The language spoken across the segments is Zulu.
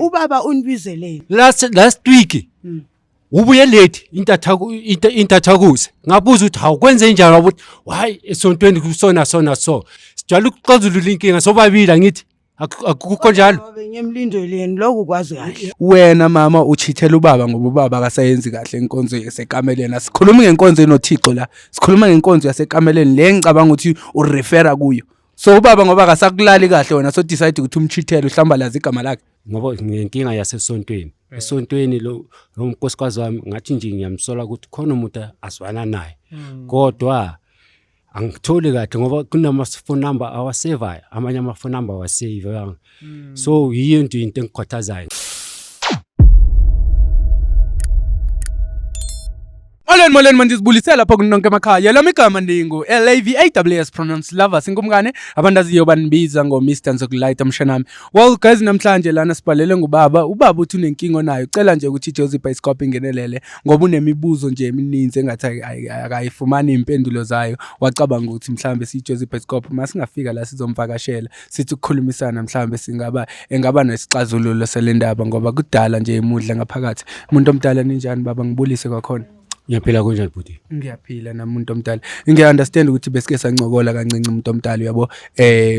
Ubaba unibizeleni. Last week ubuye late intathakuze ngabuza ukuthi awukwenze njani ukuthi why esontweni kusona so sijwala ukuxazulula inkinga sobabili angithi akukho njalo Ngiyemlindweni lokho kwazi kahle. Wena mama uchithela ubaba ngoba ubaba akasayenzi kahle inkonzo yasekameleni. Asikhulumi ngenkonzo enoThixo la. Sikhuluma ngenkonzo yasekameleni le ngicabanga ukuthi urefera kuyo. So ubaba ngoba akasakulali kahle wena so decide ukuthi umchithele uhlamba lazi igama lakhe. ngoba ngenkinga yasesontweni esontweni lo nkosikazi wami ngathi nje ngiyamsola ukuthi khona umuntu aswana naye kodwa angitholi kahle ngoba kunama-phone number awasevayo amanye ama-phone number awasave so yiyo into engikhothazayo. Molweni manje sibulisela lapha kunonke emakhaya. Lami igama ndingu LAVAWS pronounced lovers ingumngane abandaziyo banibiza ngo Mr Nzokulight mshanami. Well guys namhlanje lana sibhalele ngubaba. Ubaba uthi unenkingo nayo. Ucela nje ukuthi Josie Bioscope ingenelele ngoba unemibuzo nje emininzi engathi akayifumani impendulo zayo. Wacabanga ukuthi mhlambe si Josie Bioscope masingafika la sizomvakashela sithi ukukhulumisana mhlambe engaba nesixazululo selendaba ngoba kudala nje emudla ngaphakathi. Umuntu omdala ninjani baba ngibulise kwakhona? Ngiyaphila kanjani bhuti? Ngiyaphila nami umuntu omdala. Ngiya-understand ukuthi besike sancokola kancinci umuntu omdala yabo.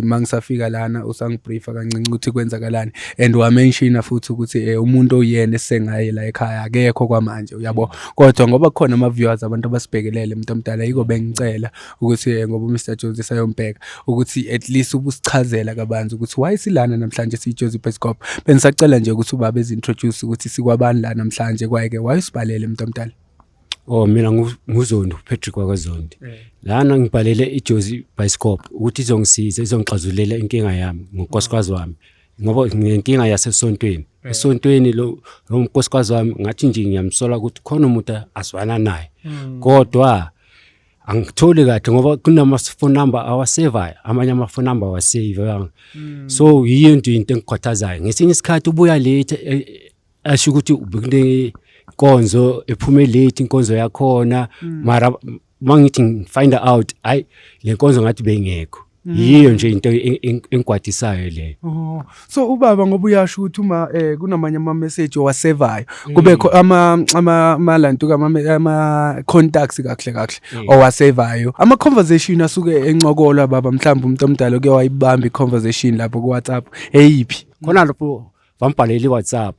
Mangisafika lana usangibriefa kancinci ukuthi kwenzakalani and wamention futhi ukuthi umuntu oyena esengaye la ekhaya akekho kwamanje uyabo. Kodwa ngoba kukhona ama-viewers abantu abasibhekelele umuntu omdala yiko bengicela ukuthi ngoba uMr Josie sayombheka ukuthi at least ubusichazela kabanzi ukuthi why silana namhlanje siJosie Bioscope. Bengisacela nje ukuthi ubaba ezintroduce ukuthi sikwabani la namhlanje kwayeke why usibhalele umuntu omdala. Oh mina nguZondi Patrick wakwaZondi. Lana ngibhalele iJosie Bioscope ukuthi izongisiza izongixazulela inkinga yami ngonkosikazi wami. Ngoba ngenkinga yasesontweni. Esontweni lo nkosikazi wami ngathi nje ngiyamsola ukuthi khona umuntu aswana naye. Kodwa angitholi kahle ngoba kunama-phone number awasevayo amanye ama-phone number awasave so yiyo into engikhothazayo. Ngesinye isikhathi ubuya late asho ukuthi ubekune inkonzo ephume late inkonzo yakhona mara mangithi find out hayi le nkonzo ngathi bengekho yiyo nje into engigwadisayo le. So ubaba ngoba uyasho ukuthi uma kunamanye ama-message owasevayo kubekho amalantu ama-contacts kahle owasevayo ama-conversation asuke encokola baba mhlawumbe umuntu omdala ke wayibamba i-conversation lapho ku-WhatsApp eyiphi khona lapho vambhalela i-WhatsApp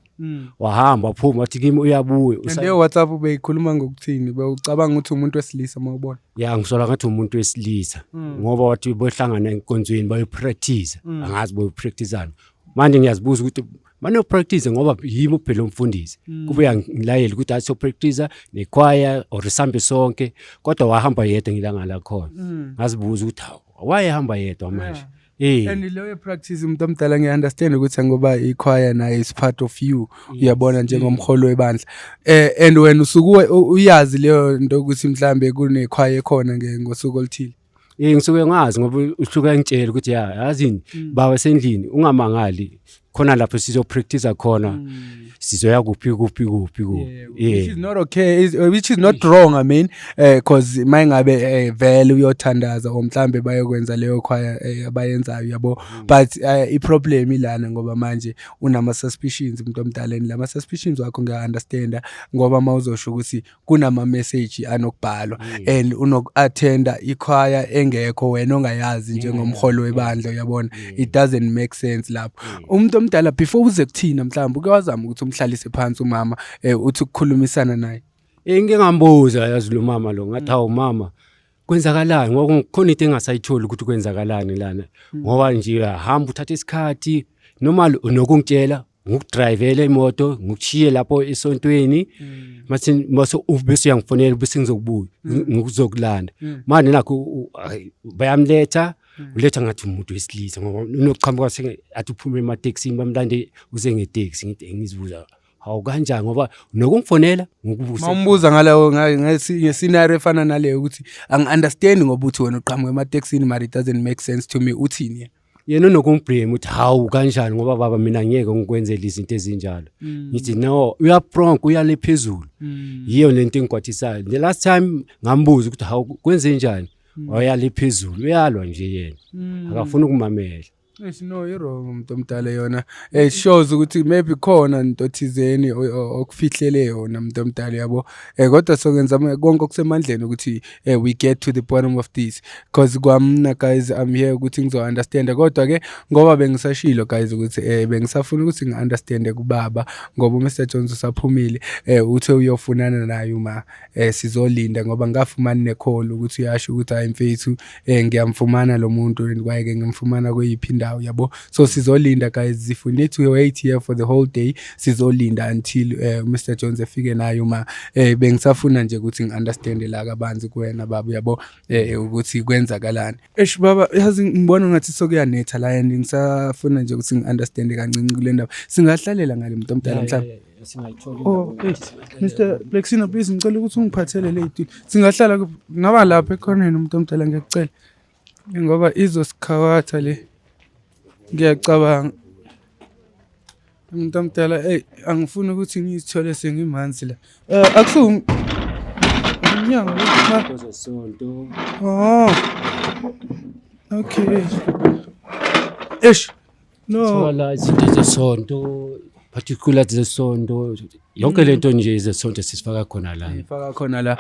wahamba waphuma wathi kimi uyabuya leyo WhatsApp beyikhuluma ngokuthini bewucabanga ukuthi umuntu wesilisa mawubona ngisola ngathi umuntu wesilisa ngoba wathi bohlangana enkonzweni bayopractice angazi boyopracticeana manje ngiyazibuza ukuthi manje upractice ngoba yimi phela umfundisi kubuya ngilayela ukuthi athi sopractice nechoir or isambe sonke kodwa wahamba yedwa ngilanga la khona ngazibuza ukuthi wayehamba yedwa manje. And leyo practice umuntu omdala ngiya-understand ukuthi ngoba ichoir nayo is part of you uyabona njengomholo webandla and wena usuke uyazi leyo nto ukuthi mhlambe kunechoir ekhona ngosuku oluthile. Ngisuke ngazi ngoba uhluka ngitshela ukuthi yazini bawe sendlini ungamangali khona lapho sizopractice khona sizoya kuphi which is not okay which is not wrong I mean cause mayingabe vele uyothandaza omhlambe bayokwenza leyo choir abayenzayo yabo but iproblem ilana ngoba manje unama suspicions umuntu omdaleni lama suspicions wakho ngiya-understand ngoba mawuzosho ukuthi kunama message anokubhalwa and unoku-attenda ichoir engekho wena ongayazi njengomholo webandla uyabona it doesn't make sense lapho umuntu omdala before uze kuthina mhlawumbe ukuyazama ukuthi umhlalise phansi umama uthi ukukhulumisana naye. Ngingambuza yazi lo mama lo ngathi hawu mama kwenzakalani ngoba kukhona into engasayitholi ukuthi kwenzakalani lana ngoba nje hamba uthatha isikhathi normal unokungitshela ngikudrivele imoto ngikuchiye lapho esontweni mase ubese uyangifonela bese ngizokubuya ngikuzokulanda manje nakho bayamletha uletha ngathi umuntu wesilisa ngoba unoqhamuka athi uphume emateksini bamlande uze ngeteksi ngizibuza hawu kanjani ngoba nokungifonela ngikubuza mawumbuza ngalawo ngescenario efana naleyo ukuthi angi-understand ngoba uthi wena uqhamuka emateksini but it doesn't make sense to me uthini yena unokungiblame uthi hawu kanjani ngoba baba mina ngeke ngikwenzele izinto ezinjalo ngithi no uyapronk uyale phezulu yiyo lento engigwathisayo the last time ngambuza ukuthi hawu kwenze njani wayale phezulu uyalwa nje yena akafuna ukumamela No, i-wrong umuntu omdala yona. It shows ukuthi maybe khona into thizeni okufihlele yona umuntu omdala yabo. Kodwa sokwenza konke okusemandleni ukuthi we get to the bottom of this. Because kwamna guys I'm here ukuthi ngizo-understand. Kodwa ke ngoba bengisashilo guys ukuthi bengisafuna ukuthi ngi-understand kubaba ngoba uMr Jones usaphumile uthe uyofunana naye uma sizolinda ngoba ngafumana necall ukuthi uyasho ukuthi hayi mfethu ngiyamfumana lo muntu kwaye ke ngimfumana kuyiphi indawo yabo. So sizolinda guys, if we need to wait here for the whole day sizolinda until Mr Jones efike naye uma bengisafuna nje ukuthi ngi-understand la kabanzi kuwena baba yabo ukuthi kwenzakalani. Baba yazi ngibona ngathi sokuyanetha la and ngisafuna nje ukuthi ngi-understand kancinci kule ndaba. Singahlalela ngale muntu omdala mhlawumbe. Oh, Mr Blexina please ngicela ukuthi ungiphathele le itulo. Singahlala ngaba lapha ekhoneni umuntu omdala ngiyacela. Ngoba izosikhawatha le. Ngiyacabanga. Umuntu omdala angifuni ukuthi ngizithole sengimanzi la. Akusu umnyango zesonto. Oh. Okay. No. Thola izinto zesonto, particular zesonto. Yonke lento nje izesonto sisifaka khona la. Ngifaka khona la.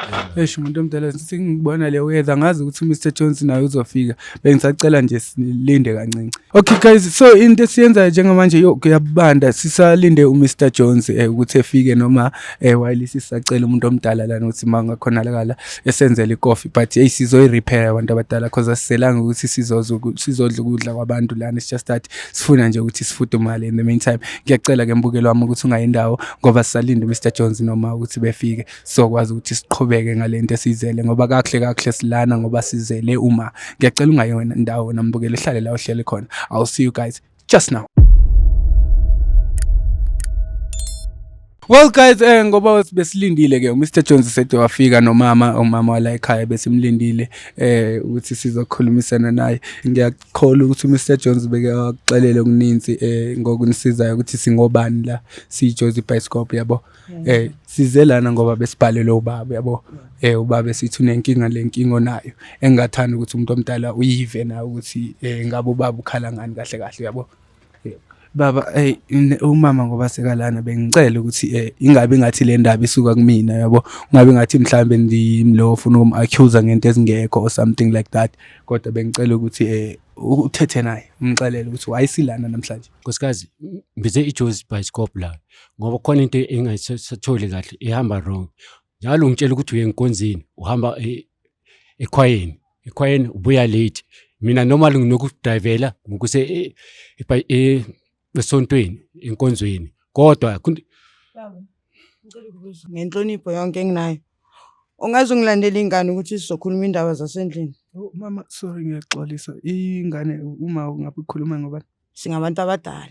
Umuntu omdala singibona le weather ngazi ukuthi Mr Jones naye uzofika. Bengisacela nje silinde kancinci. Okay guys, so into esiyenza njengamanje kuyabanda sisalinde uMr Jones ukuthi efike noma while sisacela umuntu omdala lana ukuthi mangakhonakala esenzele icoffee but hey sizoyi-repair abantu abadala because asiselanga ukuthi sizodla ukudla kwabantu lana it's just that sifuna nje ukuthi sifudumale. In the meantime ngiyacela ke mbukelo wami ukuthi ungayindawo ngoba linde Mr Jones noma ukuthi befike sokwazi ukuthi siqhubeke ngalento esizele ngoba kahle silana ngoba sizele uma ngiyacela ungayona indawo nambukelo ihlale la ohlele khona. I'll see you guys just now. Well guys ngoba besilindile ke uMr Jones sede wafika umama wala ekhaya besimlindile ukuthi sizokhulumisana naye. Ngiyakholwa ukuthi uMr Jones beke waxelele okuninzi ngokunisizayo ukuthi singobani la siJozi Bioscope yabo. Sizelana ngoba besibhalele ubaba yabo. Ubaba sithi unenkinga lenkinga onayo engathanda ukuthi umuntu omdala uyive na ukuthi ngabe ubaba ukhala ngani kahle yabo. Baba umama ngoba sekalana bengicela ukuthi ingabe ngathi le ndaba isuka kumina yabo. Ungabe ngathi mhlambe ndimlo ufuna ukum-accuse ngento ezingekho or something like that. Kodwa bengicela ukuthi uthethe naye umxelele ukuthi wayisilana namhlanje. Nkosikazi ngibize iJozi Bioscope la ngoba khona into engasatholi kahle ihamba wrong. Njalo ngitshela ukuthi uye enkonzini uhamba ekhwayeni ubuya late. Mina normally nginokudrivela ngokuse esontweni enkonzweni kodwa baba ngicela ukubuza ngenhlonipho yonke enginayo ungaze ungilandele ingane ukuthi sizokhuluma indaba zasendlini. Mama sorry ngiyaxolisa ingane uma ungabikhuluma ngoba singabantu abadala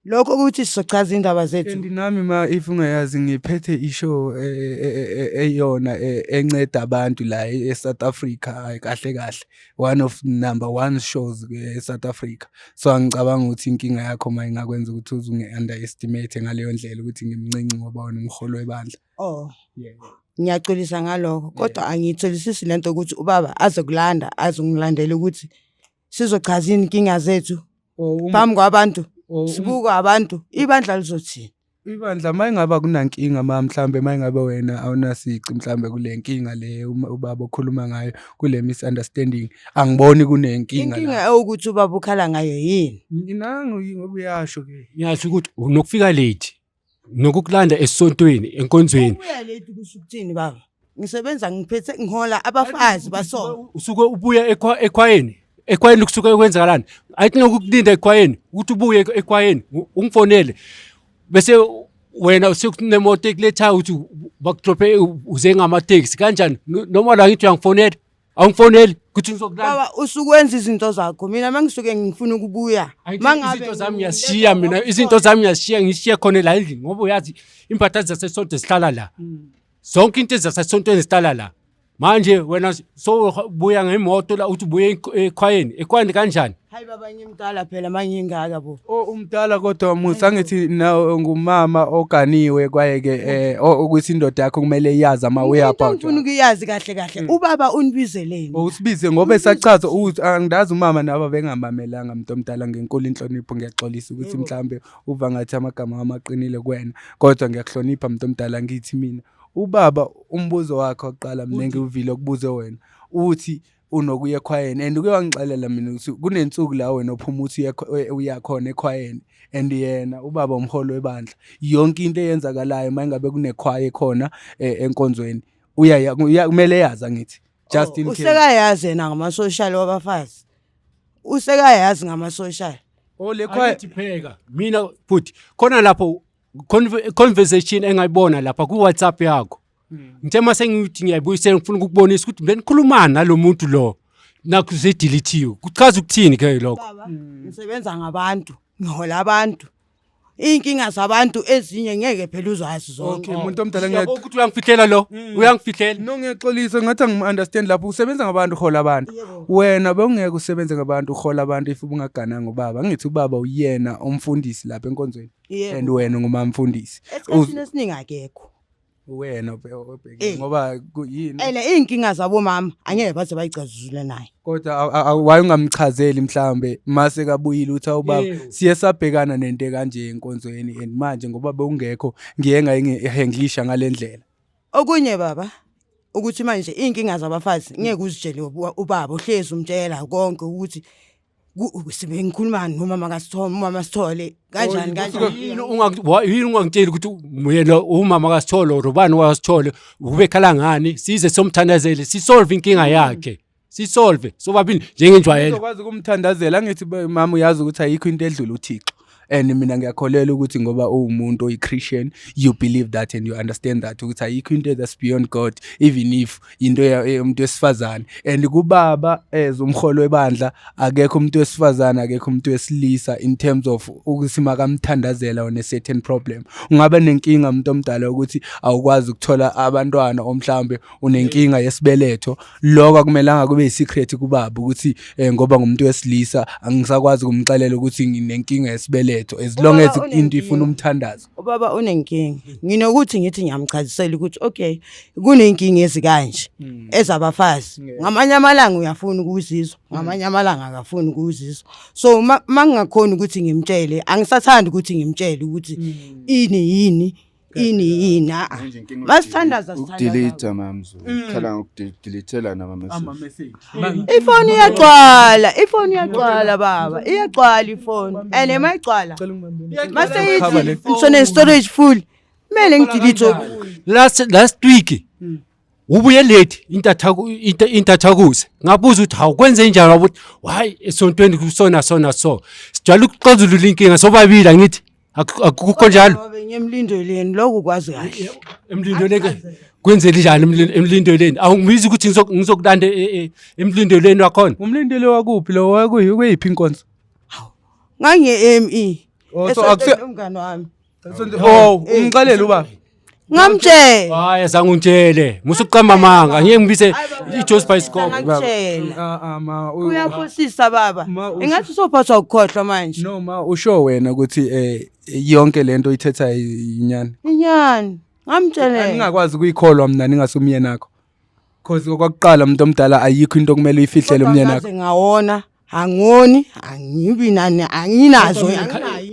lokho ukuthi sizochaza indaba zethu. Nami if ungayazi ngiphethe ishow eyona enceda abantu la eSouth Africa kahle one of number 1 shows eSouth Africa. So angicabanga ukuthi inkinga yakho mayingakwenza ukuthi uzunge-underestimate ngaleyo ndlela ukuthi ngimncinci ngoba wena umholo webandla. Ngiyaxolisa ngalokho kodwa angiyitholisisi lento ukuthi ubaba azokulanda azongilandela ukuthi sizochaza inkinga zethu phambi kwabantu. Sibuka abantu ibandla lizothini. Ibandla mayengaba kunankinga mhlambe mayingabe wena awunasici mhlambe kule nkinga le ubaba okhuluma ngayo kule misunderstanding angiboni kunenkinga la. Inkinga ukuthi ubaba ukhala ngayo yini? Nangu ngoba uyasho ke. Ngiyasho ukuthi unokufika late nokukulanda esontweni enkonzweni. Ubuya late kusukuthini baba? Ngisebenza ngiphethe ngihola abafazi basonto. Usuke ubuya ekhwayeni kusuka kwenzakalani? Ayithi ngokukulinda ekhwayeni ukuthi ubuye ekhwayeni ungifonele bese wena usekunemoto ekuletha ukuthi bakudrophe uze ngamateksi kanjani noma la ngithi uyangifonela awungifoneli ukuthi ngizokulanda. Baba usukwenza izinto zakho mina mangisuke ngifuna ukubuya mangabe izinto zami ngiyashiya mina izinto zami ngishiya khona la endlini ngoba uyazi impatha zasesonto zihlala la zonke into zasesontweni zihlala la manje wena buya ngemoto la uthi buye ekhwayeni kanjani? Hayi baba ngimdala phela mangingaka bo. Umdala kodwa musangithi na ngumama oganiwe kwaye ke ukuthi indoda yakho kumele iyazi ama way about. Ngifuna ukuyazi kahle ubaba unibizeleni. Usibize ngoba esachaza ukuthi angidazi umama naba bengamamelanga umuntu omdala ngenkulu inhlonipho ngiyaxolisa ukuthi mhlambe uva ngathi amagama amaqinile kuwena kodwa ngiyakuhlonipha umuntu omdala ngithi mina ubaba umbuzo wakhe oqala mina ngivile ukubuze wena uthi unokuya ekhwayeni and uke wangixelela mina ukuthi kunensuku la wena uphuma uthi uyakhona ekhwayeni and yena ubaba umholo webandla yonke into eyenzakalayo mangabe kunekhwaye khona enkonzweni kumele yazi ngithi just in case usekayazi yena ngama social wabafazi usekayazi ngama social le khwaye pheka mina futhi khona lapho conversation engayibona lapha ku WhatsApp yakho ngithe mase ngithi ngiyayibuyisela ngifuna ukubonisa ukuthi benikhulumana nalomuntu lo nakuze delete kuchaza ukuthini ke lokho ngisebenza ngabantu ngihola abantu inkinga zabantu ezinye ngeke phela uzazi zonke umuntu omdala ngiyabona ukuthi uyangifihlela lo uyangifihlela no ngiyaxolisa ngathi ngi-understand lapho usebenza ngabantu uhola abantu wena bewungeke usebenze ngabantu uhola abantu if ungagananga ubaba ngithi ubaba uyena umfundisi lapha enkonzweni and wena ngumamfundisi esikhathini esiningi akekho wena obheke ngoba yini inkinga zabo mama angeke baze bayicazuzule naye kodwa wayungamchazeli mhlambe mase kabuyile uthi awubaba siye sabhekana nento kanje enkonzweni and manje ngoba bewungekho ngiyengayihandlisha ngalendlela okunye baba ukuthi manje inkinga zabafazi ngeke uzitshele ubaba uhlezi umtshela konke ukuthi sibe ngikhulumani umama Sithole kanjani yini ungangitsheli ukuthi yena umama kaSithole robani waSithole ubekhala ngani size somthandazele sisolve inkinga yakhe sisolve sobabili njengenjwayelo uzokwazi ukumthandazela ngithi mama uyazi ukuthi ayikho into edlula uThixo and mina ngiyakholelwa ukuthi ngoba uwumuntu oyiChristian you believe that and you understand that ukuthi ayikho into that's beyond God even if into umuntu wesifazane and kubaba umholo webandla akekho umuntu wesifazane akekho umuntu wesilisa in terms of ukuthi makamthandazela on a certain problem ungaba nenkinga umuntu omdala ukuthi awukwazi ukuthola abantwana omhlambe unenkinga yesibeletho lokho akumelanga kube isecret kubaba ukuthi ngoba ngumuntu wesilisa angisakwazi ukumxelela ukuthi nginenkinga yesibeletho as long as into ifuna umthandazo ubaba unenkinga nginokuthi ngithi ngiyamchazisela ukuthi okay kunenkinga ezikanje ezabafazi ngamanye amalanga uyafuna ukuzizwa ngamanye amalanga akafuni ukuzizwa so mangingakhona ukuthi ngimtshele angisathanda ukuthi ngimtshele ukuthi ini masithandaza delete mamzo khala ngokudelethela nama message ifoni iyagcwala baba iyagcwala ifoni ene mayigcwala maseyithi sone storage full mele ngidelete last week ubuye late intathakuze ngabuza ukuthi awukwenze njani wabuthi hayi esontweni kusona so sijala ukuxazulula inkinga sobabili angithi akukho njalo ngiyemlindoleni lokho kwazi kahle emlindoleni kwenzela njani emlindoleni awungibizi ukuthi ngizokulanda emlindoleni wakhona umlindelo wakuphi lo wakuyiphi inkonzo ngange-ME so akuse umngane wami ungixelela ubaba ngamtshela hayi azange ungitshele musuqamba manga ngeke ngibise iJozi Bioscope uyaphosisa baba engathi sophathwa ukukhohlwa manje noma usho wena ukuthi yonke lento ithetha inyani ngamtshela ngingakwazi ukuyikholwa mina ningasumyeni nakho because okwakuqala umuntu omdala ayikho into kumele uyifihlele umyeni nakho ngawona angoni angibi nani anginazo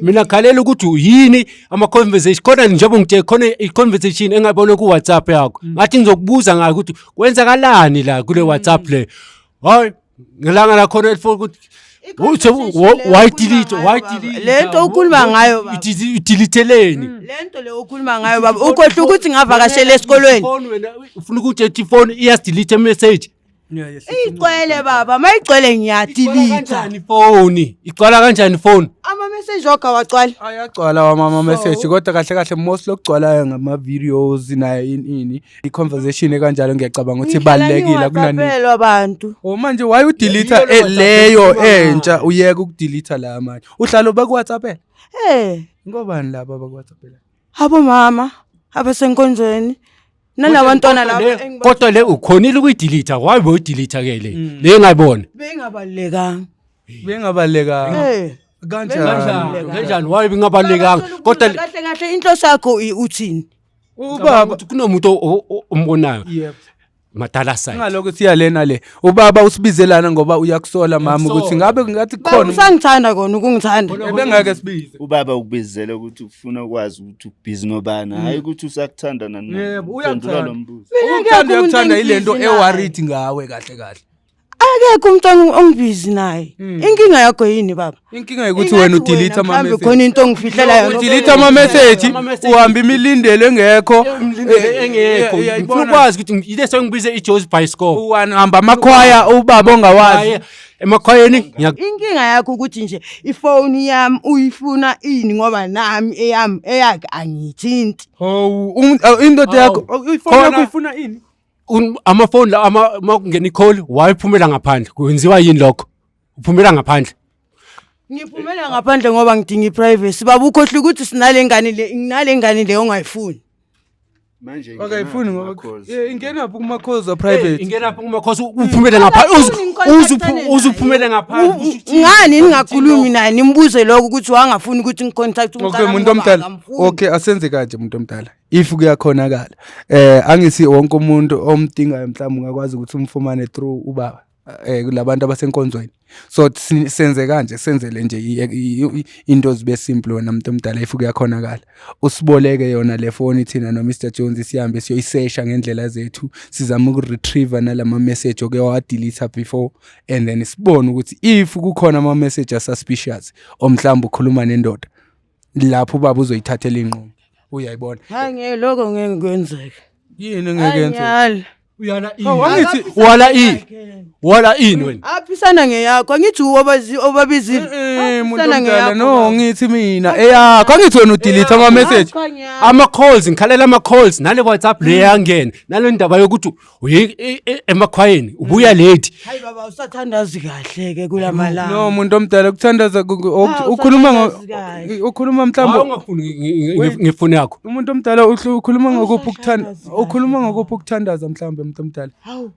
mina khalela ukuthi yini ama conversation khona njengoba ngithe khona I conversation engabone ku WhatsApp yakho ngathi ngizokubuza ngayo ukuthi kwenzakalani la kule WhatsApp le hayi ngelanga la khona ukuthi why delete lento ukhuluma ngayo baba deliteleni lento le ukhuluma ngayo baba ukhohle ukuthi ngavakashela esikolweni ufuna ukuthi iphone iyasidelete message igcwele baba mayigcwele ngiyadelete kanjani phone igcwala kanjani phone ama message ogawagcwala ayagcwala wama message kodwa kahle most lokugcwalayo ngama videos nayo ini I-conversation kanjalo ngiyacabanga ukuthi ibalekile kunani abantu manje why udelete leyo entsha uyeka ukudelete la manje uhlalo baku WhatsApp ngobani laba baku WhatsApp abo mama abasenkonzweni Nalabantwana Kodwa laba le- kodwa le ukhonile ukuyidelete why boyidelete ke le ngayibona bengabalekanga. bengabalekanga kanjani why bingabalekanga kodwa kahle kahle inhloso yakho uthini? ubaba kunomuntu ombonayo yep madala side ngaloko siyalena le ubaba usibizelana ngoba uyakusola mama ukuthi ngabe ngathi khona Usangithanda kona ukungithanda. ebengake sibize ubaba ukubizela ukuthi ufuna ukwazi ukuthi ubhizi nobani hayi ukuthi usakuthanda Yebo, phendula uyakuthanda. lo mbuzo. ukuthanda umuntu uyakuthanda ilento engibhizi naye. ewariti ngawe kahle kahle Akekho umuntu ongibhizi naye. Inkinga yakho yini baba? inkinga ukuthi wena udelete ama mhlawumbe message khona into ongifihlelayo. udelete ama message uhamba imilindelo engekho engekho ngifuna ukwazi ukuthi ile sengibize iJozi Bioscope uhamba amakhwaya ubaba ongawazi emakhwayeni Inkinga yakho ukuthi nje ifoni yami uyifuna ini ngoba nami eyami eyakhe angithinti. indoda yakho ifoni Khona- yakho ifuna ini amafoni la makungena icall wayiphumela ngaphandle kwenziwa yini lokho uphumela ngaphandle Ngiphumela ngaphandle ngoba ngidinga iprivacy. Baba ukhohle ukuthi nginale ngane le ongayifuni. Manje akayifuni ngoba ingena phi kuma calls private ingena phi kumakhosi uphumele ngaphandle uzuphumele ngaphandle Ngani ningakhulumi naye nimbuze lokho ukuthi wangafuni ukuthi ngicontact okay umuntu omdala okay asenze kanje umuntu omdala if kuyakhonakala angithi wonke umuntu omdingayo mhlawumbe ungakwazi ukuthi umfumane through ubaba kulabantu abasenkonzweni so senze kanje senzele nje into zibe simple wena umuntu omdala if kuyakhonakala usiboleke yona le phone thina no Mr Jones sihambe siyoyisesha ngendlela zethu sizama ukuretrieve nalama message oke wadelete before and then sibone ukuthi if kukhona ama message suspicious omhlawumbe ukhuluma nendoda lapho ubaba uzoyithathela inqumo uyayibona hayi ngeke lokho ngeke kwenzeke. yini ngeke yenze uyala angithi wala ini wena aphisana ngeyakho ngithi obabizile umuntu omdala no ngithi mina eyakho angithi wena udelete ama message ama calls ngikhalela ama calls nale WhatsApp le yangena nale ndaba yokuthi emakhwayeni ubuya late hayi baba usathandazi kahle ke kulamalanga. no umuntu omdala kuthandaza ukhuluma mhlawumbe awungafuni ngifuni yakho umuntu omdala ukhuluma ngokuphi ukuthandaza mhlawumbe umuntu omdala Hawu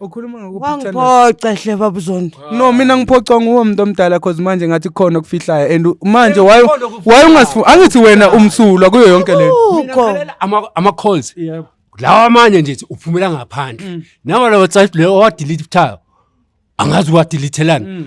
ukhuluma ngokuphi ukuthandaza wangiphoca hle baba Zondo. no mina ngiphoca nguwe umuntu omdala cause manje ngathi khona kufihlayo and manje waye ungasifuni angithi wena umsulwa kuyo yonke lento ama calls lawa manje nje uphumela ngaphandle nawe la WhatsApp le owadelete uthayo angazi wadelitelana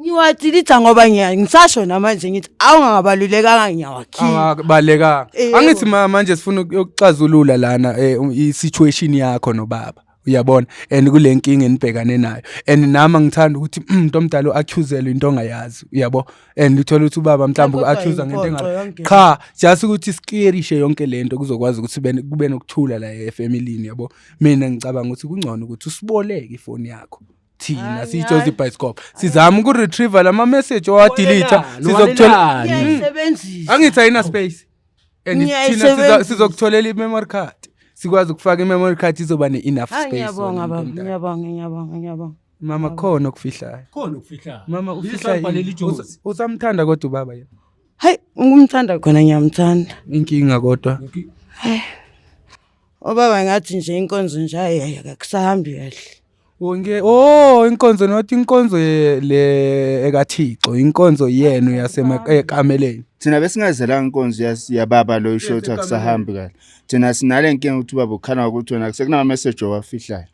Ngiwadelete ngoba ngisasho namanje ngithi awungabalulekanga ngiyawakhipha. akabaleka angithi manje sifuna ukuxazulula lana i-situation yakho nobaba uyabona and kule nkinga enibhekane nayo and nami ngithanda ukuthi umuntu omdala uaccusele into ongayazi uyabo and uthola ukuthi ubaba mhlawumbe uaccuse ngento engathi cha just ukuthi sikerishe yonke lento kuzokwazi ukuthi kube nokuthula la efamilini yabo mina ngicabanga ukuthi kungcono ukuthi usiboleke ifoni yakho thina siJozi Bioscope sizama ukuretrieve lama message owadelete sizokuthola Ngiyisebenzisa. angithi ayina space and thina sizokutholela i-memory card sikwazi ukufaka i-memory card izoba ne-enough space. Ngiyabonga baba, ngiyabonga. Mama khona okufihlayo. Mama ufihlayo. Usamthanda kodwa ubaba yena. Hayi, ngumthanda khona ngiyamthanda. Inkinga kodwa. Obaba ngathi nje inkonzo nje akakusahambi kahle. Inkonzo nothi inkonzo le ekaThixo, inkonzo yenu yasemaKameleni. Thina besingazelanga inkonzo yababa lo ishoti akusahambi kahle. Thina sinale nkinga ukuthi ubaba ukhala ukuthi wena kusekunama message owafihlayo.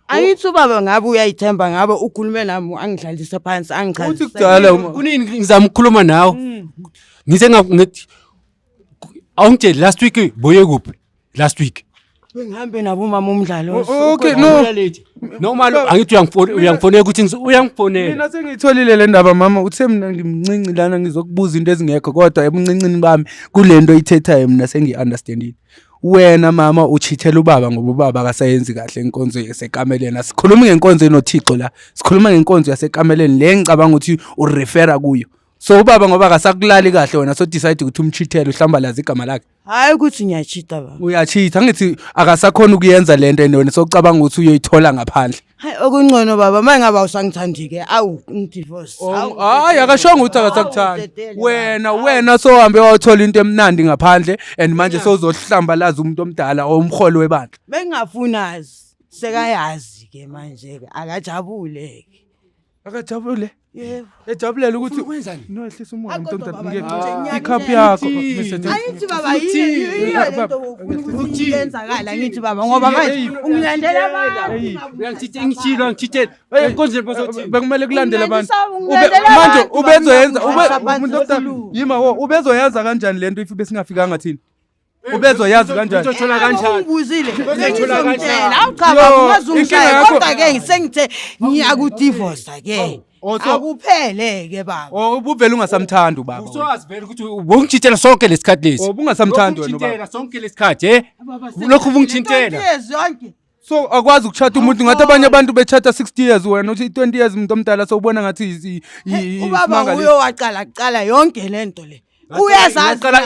Angithi ubaba ngabe uyayithemba ngabe ukhulume nami angidlalisa phansi angichazisa. Uthi kudala kunini ngizama ukukhuluma nawe. Ngithe ngathi awungitshela last week boye kuphi? Last week. Ngihambe nabo mama umdlalo. Okay no. Noma angithi uyangifonela ukuthi uyangifonela. Mina sengitholile le ndaba mama uthe mina ngimncinci lana ngizokubuza into ezingekho kodwa ebunциncini bami kulento ithethayo mina sengiunderstandile. Wena mama uchithela ubaba ngoba ubaba akasayenzi kahle inkonzo yasekameleni. Asikhulumi ngenkonzo enoThixo la. Sikhuluma ngenkonzo yasekameleni le ngicabanga ukuthi urefera kuyo. So ubaba ngoba akasakulali kahle wena so decide ukuthi umchithele uhlambalaza igama lakhe. Hayi ukuthi ngiyachita baba. Uyachitha ngithi akasakhona ukuyenza lento wena sokucabanga ukuthi uyoyithola ngaphandle. Hayi okungcono baba mangaba usangithandi ke awu ngidivorce. Hayi akashonga ukuthi akasakuthanda. Wena so hambe wayothola into emnandi ngaphandle and manje sozohlambalaza umuntu omdala omholi webandla. Bengafunazi sekayazi ke manje ke akajabule ke. Akajabule? Yebo. Ejabulela ukuthi Wenzani? no ehlisa umoya umuntu Kodwa omdala baba, ngeke ikhaphi yakho. Ayithi baba yini lento ukuthi yenzakala ngithi baba ngoba manje ungilandela abantu. Uyangithithe ngishilo ngithithe. Konje bazothi. Bekumele kulandela abantu. Ungilandela Manje abantu, ubezoyenza baba, umuntu omdala yima ubezoyenza kanjani lento if besingafikanga thina? Ubezoyazi kanjani? Uzothola kanjani? Ungibuzile. Uzothola kanjani? Awuchaba Yo, ungazungishaya inkinga yakho- kodwa ke sengithe ngiyakudivorce ke. Akuphele ke baba. Ubuvela ungasamthanda ubaba. Usowazi vele ukuthi ubungithintela sonke lesikhathi lesi. Ubungasamthandi wena ubaba. Ubungithintela sonke lesikhathi lokhu ubungithintela. Yonke. So akwazi ukuchata umuntu ngathi abanye abantu bechata 60 years wena uthi 20 years umuntu omdala so ubona ngathi Ubaba uyo waqala yonke lento le. Uyazazi. Ngaqala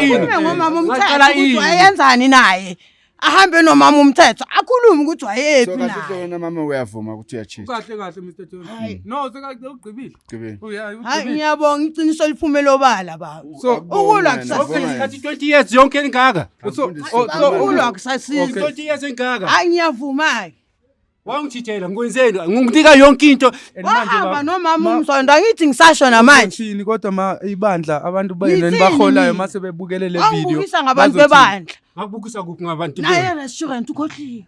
ini. Ngomama umthetho wayenzani naye? Ahambe nomama umthetho akhulume ukuthi wayephi So kahle naye. wena mama uyavuma ukuthi uyachitha. kahle Mr Jones. No sekagqibile. Gqibile. Hayi ngiyabonga iqiniso liphumela obala baba. So Ukulwa Sonke kusasiza. lesikhathi 20 years yonke engaka. Ukulwa kusasiza. 20 years engaka. Hayi ngiyavuma ke. Wangithithela ngwenzeni? Nginginika yonke into. Wahamba nomama umsondo angithi ngisasho namanje. Thini kodwa ibandla abantu bayini Yithini baholayo mina? mase bebukele le video. Angibukisa ngabantu bebandla. Ngakubukisa kuphi ngabantu Naye restaurant ukhohliwe.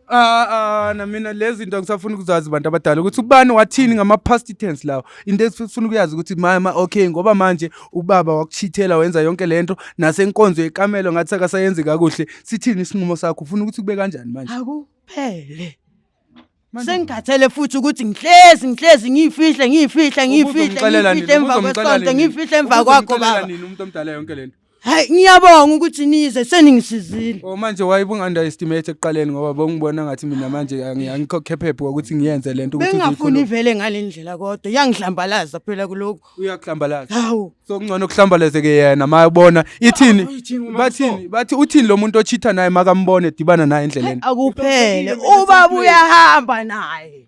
Na mina lezi zinto ngisafuna ukuzazi abantu abadala ukuthi ubani wathini ngama past tense lawo into esifuna ukuyazi ukuthi mama okay ngoba manje ubaba wakuchithela wenza yonke lento nasenkonzo yekamelo ngathi akasayenzi kakuhle sithini isinqumo sakho ufuna ukuthi kube kanjani manje Akuphele. Sengikhathele futhi ukuthi ngihlezi ngiyifihle emva kwesonto ngiyifihle emva kwakho baba. umuntu omdala yonke lento Hayi ngiyabonga ukuthi nize seningisizile. manje wayebunga-underestimate ekuqaleni ngoba bongibona ngathi mina manje angikho capable ukuthi ngiyenze lento ukuthi Bengafuni ivele ngalendlela kodwa yangihlambalaza phela kuloko. uyakuhlambalaza Hawu. so kungcono kuhlambaleze ke yena mayebona ithini bathi uthini lo muntu ochitha naye makambone edibana naye endleleni Akuphele. Ubaba uyahamba naye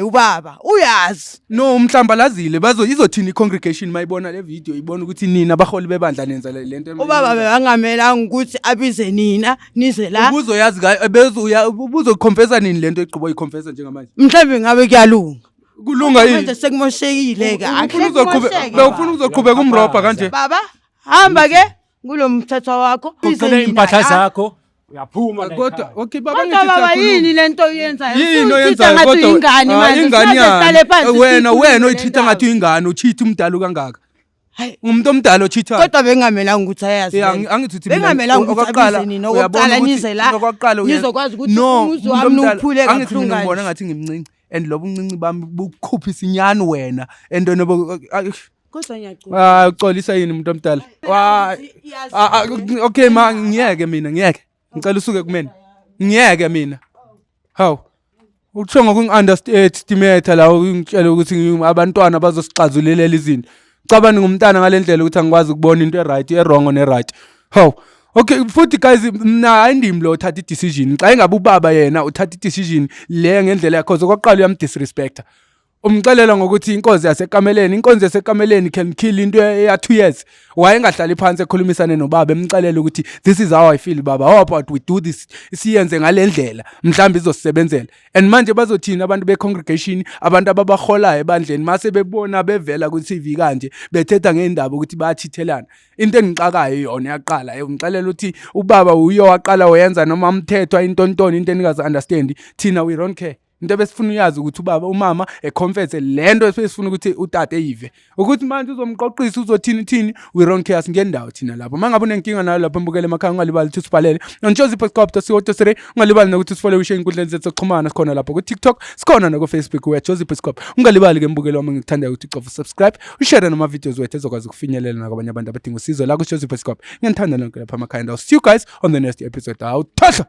ubaba uyazi. no umhlambalazile izothini i-congregation mayibona le video ibona ukuthi nina abaholi bebandla nenza lento Ubaba bebangamelanga ukuthi abize nina nize la. ubuzoyazi ubuzokhomfesa nini lento egqibo yikhomfesa njengamanje Mhlawumbe ngabe kuyalunga. kulunga yini Manje sekumoshekile ke. bewufuna ukuzoqhubeka umrobha kanje Baba hamba ke kulomthetho wakho. Ucela impahla zakho. Uyaphuma la. kodwa okay Kodwa baba yini lento oyenzayo? yini Usithatha ngathi ingane manje. ingane Sihlale phansi. wena uyithitha ngathi ingane uchitha umdala kangaka Hayi. umuntu omdala ochithayo Kodwa bengamelanga ukuthi ayazi. angithi uthi bengamelanga ukuthi abize nina okokuqala nize la. Nizokwazi ukuthi umuzi wami uphule kabuhlungu. ngibona ngathi ngimncinci and lobo uncinci bami bukuphi isinyani wena and Kodwa ngiyacela. ucolisa yini umuntu omdala okay ma ngiyeke ngicela usuke kumina ngiyeke mina hawu ukusho ngokungi-underestimate la ungitshela ukuthi abantwana bazosixazulelela izinto cabani ngumntana ngalendlela ukuthi angikwazi ukubona into e-right e-wrong ne-right hawu okay futhi guys mina ayindimi lo uthatha i-decision xa ingabe ubaba yena uthatha i-decision le ngendlela yakho zokuqala uyamdisrespecta umxelela ngokuthi inkonzo yasekameleni can kill into eya 2 years wayengahlali phansi ekhulumisane nobaba emxelela ukuthi this is how I feel baba how about we do this siyenze ngalendlela mhlawumbe izosebenzela and manje bazothina abantu be-congregation abantu ababaholayo ebandleni mase bebona bevela ku-TV kanje bethetha ngendaba ukuthi bayathithelana into engixakayo yona yaqala umxelela ukuthi ubaba uyo waqala wayenza noma umthethwa intontoni into enikazi understand thina we don't care into besifuna uyazi ukuthi ubaba umama econfess lento esifuna ukuthi utata eyive ukuthi manje uzomqoqisa uzothini we don't care singendawo thina lapho mangabe unenkinga nayo lapho embukele emakhaya ungalibali ukuthi usibhalele nonjoseph.co.za ungalibali nokuthi sifole ushe inkundleni zethu zokuxhumana sikhona lapho ku TikTok sikhona na ku Facebook we@joseph.co ungalibali ke mbukelo wami ngithanda ukuthi ucofa subscribe ushare nama videos wethu ezokwazi ukufinyelela nakabanye abantu abadinga usizo la ku Joseph.co ngiyithanda lonke lapha emakhaya and I'll see you guys on the next episode. Awuthatha